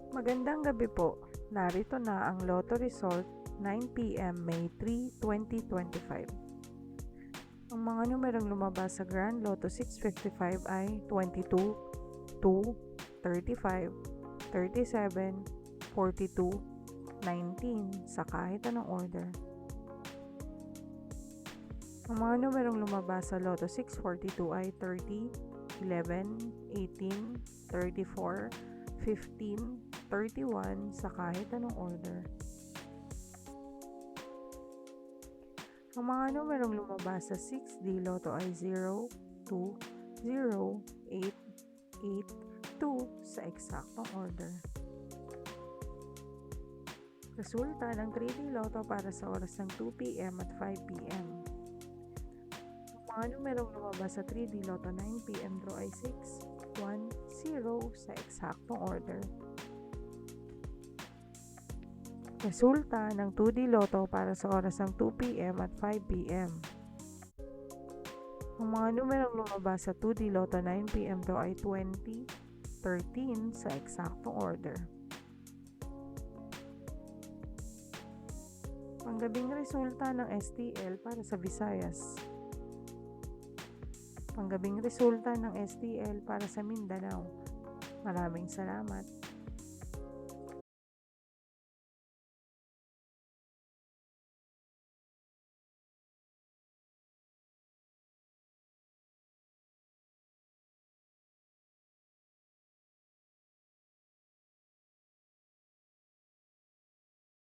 Magandang gabi po. Narito na ang Lotto Result 9 p.m. May 3, 2025. Ang mga numerong lumabas sa Grand Lotto 655 ay 22, 2, 35, 37, 42, 19 sa kahit anong order. Ang mga numerong lumabas sa Lotto 642 ay 30, 11, 18, 34, 15, 31 sa kahit anong order. Ang mga numerong lumabas sa 6D Lotto ay 0, 2, 0, 8, 8, 2 sa eksaktong order. Resulta ng 3D Lotto para sa oras ng 2 p.m. at 5 p.m. Ang mga numerong lumabas sa 3D Lotto 9 p.m. draw ay 6, 1, 0 sa eksaktong order. Resulta ng 2D Lotto para sa oras ng 2 p.m. at 5 p.m. Ang mga numerong lumabas sa 2D Lotto 9 p.m. draw ay 20, 13 sa eksaktong order. Panggabing resulta ng STL para sa Visayas. Panggabing resulta ng STL para sa Mindanao. Maraming salamat.